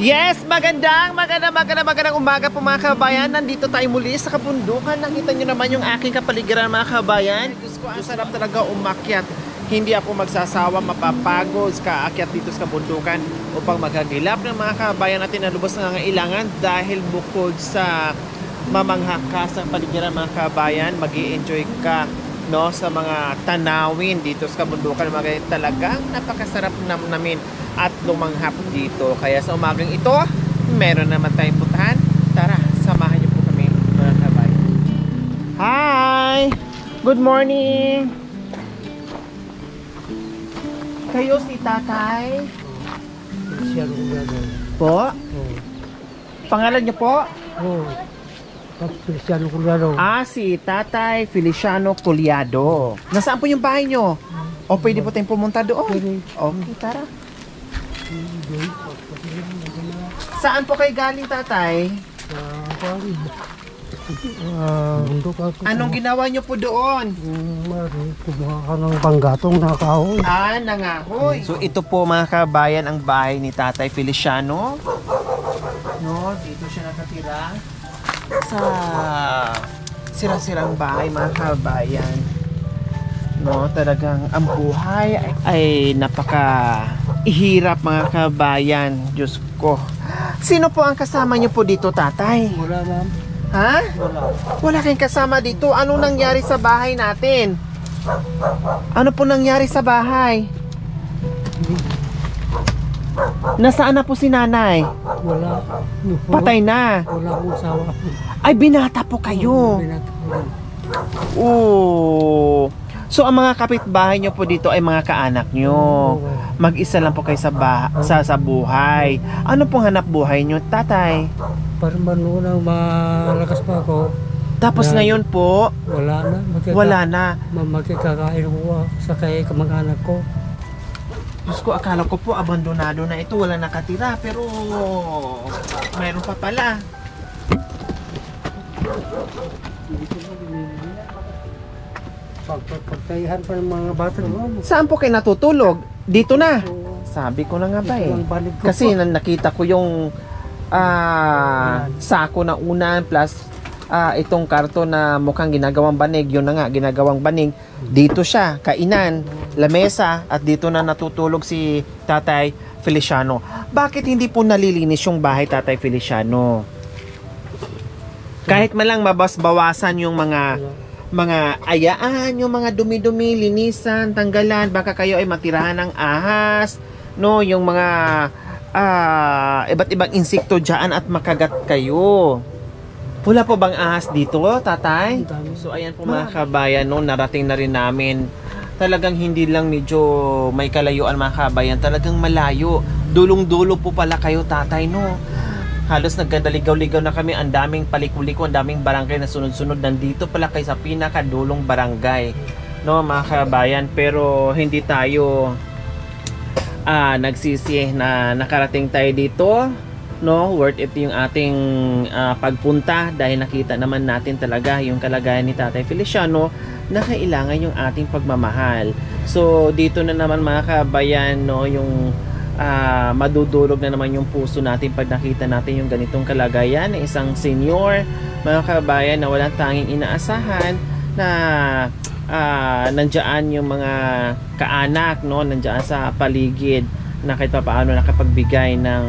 Yes, magandang umaga po mga kabayan. Nandito tayo muli sa kabundukan. Nakita nyo naman yung aking kapaligiran mga kabayan. Diyos ko, ang sarap talaga umakyat. Hindi ako magsasawa, mapapagod kaakyat dito sa kabundukan upang maghagilap ng mga kabayan natin na lubos na nangailangan. Dahil bukod sa mamangha ka sa paligiran mga kabayan, mag-i-enjoy ka sa mga tanawin dito sa kabundukan. Talagang napakasarap namin at lumanghap dito. Kaya sa umagang ito, meron naman tayong puntahan. Tara, samahan niyo po kami mga kabayan. Hi! Good morning! Kayo si tatay? Feliciano Culiado. Po? Oh. Pangalan niyo po? Oh. Feliciano Culiado. Si tatay Feliciano Culiado. Nasaan po yung bahay niyo? O pwede po tayong pumunta doon? Okay, tara. Saan po kayo galing, tatay? Bundok ako. Anong ginawa niyo po doon? Kumuha ka ng panggatong na kahoy. Nangahoy. So ito po mga kabayan ang bahay ni Tatay Feliciano. Dito siya nakatira. Sa sira-sirang bahay mga kabayan. Talagang ang buhay ay napaka-ihirap mga kabayan. Diyos ko. Sino po ang kasama niyo po dito, tatay? Wala, ma'am. Ha? Wala. Wala kayong kasama dito. Anong nangyari sa bahay natin? Ano po nangyari sa bahay? Nasaan na po si nanay? Wala. Patay na. Wala akong asawa. Ay, binata po kayo. Oo. So, ang mga kapitbahay nyo po dito ay mga kaanak nyo. Mag-isa lang po kayo sa buhay. Ano pong hanap buhay nyo, tatay? Para manunang malakas pa ako. Tapos ngayon po, Wala na. wala na. Makikakain ko sa kay kamag-anak ko. Diyos ko, akala ko po abandonado na ito. Wala nakatira. Pero mayroon pa pala. Pagtayihan pa ng mga bata. Saan po kayo natutulog? Dito na. Sabi ko na nga ba eh. Kasi nakita ko yung sako na unan plus itong karton na mukhang ginagawang banig. Yun na nga, ginagawang banig. Dito siya, kainan, lamesa, at dito na natutulog si Tatay Feliciano. Bakit hindi po nalilinis yung bahay, Tatay Feliciano? Kahit man lang mabas-bawasan yung mga ayaan, yung mga dumi-dumi, linisan, tanggalan, baka kayo ay matirahan ng ahas, yung mga iba't ibang insekto dyan at makagat kayo. Wala po bang ahas dito, tatay? So ayan po mga kabayan, narating na rin namin. Talagang hindi lang medyo may kalayuan mga kabayan, talagang malayo. Dulong-dulo po pala kayo, tatay, Halos nagkadaligaw-ligaw na kami, ang daming paliko-liko, ang daming barangay na sunod-sunod. Nandito pala kayo sa pinakadulong barangay, mga kabayan. Pero hindi tayo nagsisi na nakarating tayo dito, worth it yung ating pagpunta dahil nakita naman natin talaga yung kalagayan ni Tatay Feliciano na kailangan yung ating pagmamahal. So dito na naman mga kabayan, yung madudurog na naman yung puso natin pag nakita natin yung ganitong kalagayan ng isang senior, mga kabayan, na walang tanging inaasahan na nandiyan yung mga kaanak, nandiyan sa paligid na kahit paano nakapagbigay ng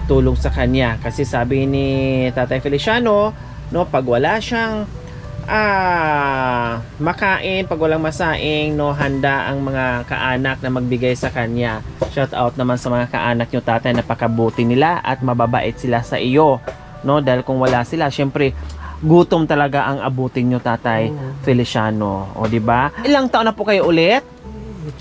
tulong sa kanya. Kasi sabi ni Tatay Feliciano, pag wala siyang makain, pag walang masaing, handa ang mga kaanak na magbigay sa kanya. Shout out naman sa mga kaanak nyo, tatay, napakabuti nila at mababait sila sa iyo, dahil kung wala sila, syempre gutom talaga ang abutin nyo, Tatay Feliciano. O diba? Ilang taon na po kayo ulit?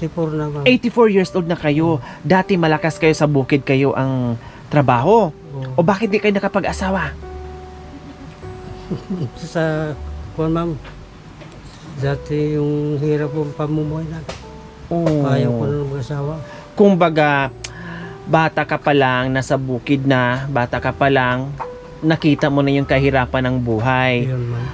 84 na, ma'am. 84 years old na kayo. Dati malakas kayo sa bukid, kayo ang trabaho. O bakit di kayo nakapag-asawa? Sa ma'am, dati yung hirap ng pamumuhay na. Kaya ko na mag-asawa. Kumbaga, bata ka pa lang, nasa bukid na, bata ka pa lang, nakita mo na yung kahirapan ng buhay. Yun, ma'am.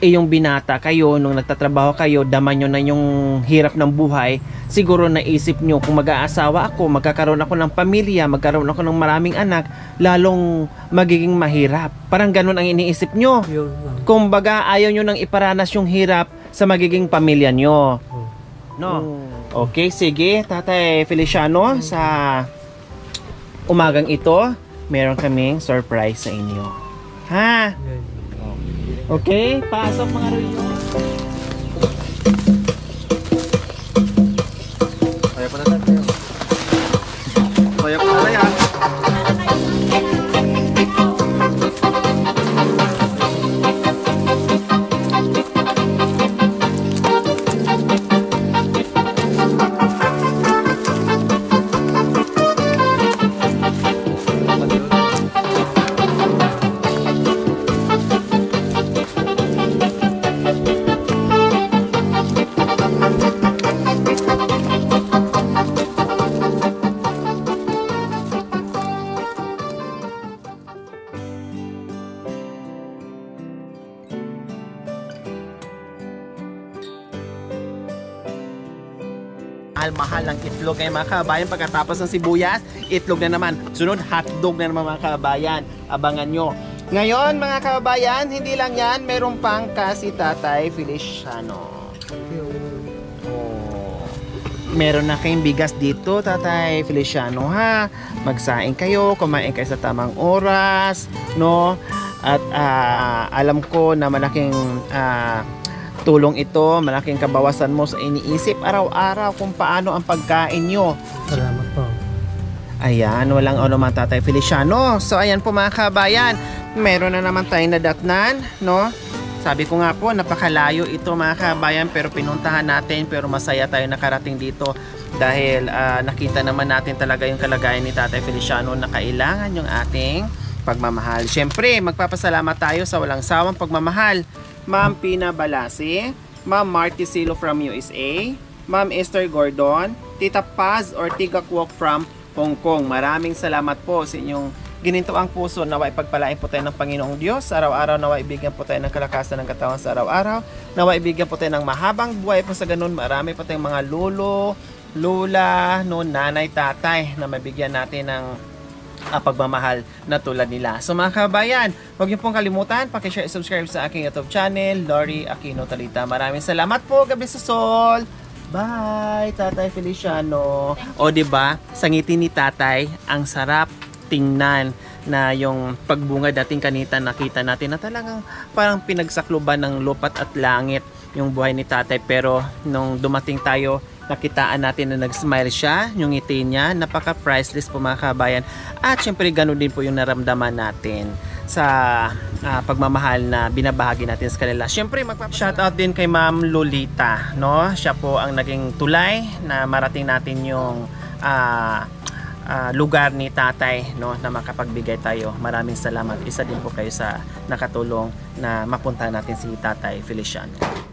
yung binata kayo, nung nagtatrabaho kayo, dama nyo na yung hirap ng buhay, siguro naisip nyo, kung mag-aasawa ako, magkakaroon ako ng pamilya, magkaroon ako ng maraming anak, lalong magiging mahirap. Parang ganun ang iniisip nyo. Yun, ma'am. Kumbaga, ayaw nyo nang iparanas yung hirap sa magiging pamilya nyo. No? Okay, sige, Tatay Feliciano, sa umagang ito, meron kaming surprise sa inyo. Ha? Yun. Okay, pasok mga Royo. Kaya pa na tayo. Kaya pa na yan. Mahal ng itlog ngayon mga kabayan. Pagkatapos ng sibuyas, itlog na naman. Sunod, hotdog na naman mga kabayan. Abangan nyo. Ngayon mga kabayan, hindi lang yan, meron pang kasi Tatay Feliciano. Oh. Meron na kayong bigas dito, Tatay Feliciano, ha? Magsaing kayo, kumain kayo sa tamang oras, no? At alam ko na malaking tulong ito, malaking kabawasan mo sa iniisip araw-araw kung paano ang pagkain nyo. Salamat po. Ayan, walang ano man Tatay Feliciano. So ayan po mga kabayan, meron na naman tayong nadatnan, no? Sabi ko nga po, napakalayo ito mga kabayan, pero pinuntahan natin, pero masaya tayo nakarating dito dahil nakita naman natin talaga yung kalagayan ni Tatay Feliciano na kailangan yung ating pagmamahal. Siyempre, magpapasalamat tayo sa walang sawang pagmamahal. Ma'am Pina Balasi, Ma'am Marty Silo from USA, Ma'am Esther Gordon, Tita Paz or Tigakwok from Hong Kong. Maraming salamat po sa inyong gininto ang puso. Naway pagpalain po tayo ng Panginoong Diyos. Araw-araw naway ibigyan po tayo ng kalakasan ng katawan sa araw-araw. Naway ibigyan po tayo ng mahabang buhay po sa ganun. Marami po tayong mga lolo, lola, no, nanay, tatay na mabigyan natin ng pagmamahal na tulad nila. So mga kabayan, huwag niyo pong kalimutan, pakishare at subscribe sa aking YouTube channel, Lori Aquino Talita. Maraming salamat po, gabi sa sol. Bye, Tatay Feliciano. O diba, sa ngiti ni Tatay, ang sarap tingnan na yung pagbunga dating kanita nakita natin na talagang parang pinagsakluban ng lupat at langit yung buhay ni Tatay. Pero nung dumating tayo, nakitaan natin na nag-smile siya, yung ngiti niya, napaka-priceless po mga kabayan. At syempre ganun din po yung naramdaman natin sa pagmamahal na binabahagi natin sa kanila. Syempre shoutout din kay Ma'am Lolita, no? Siya po ang naging tulay na marating natin yung lugar ni Tatay, no, na makapagbigay tayo. Maraming salamat. Isa din po kayo sa nakatulong na mapunta natin si Tatay Feliciano.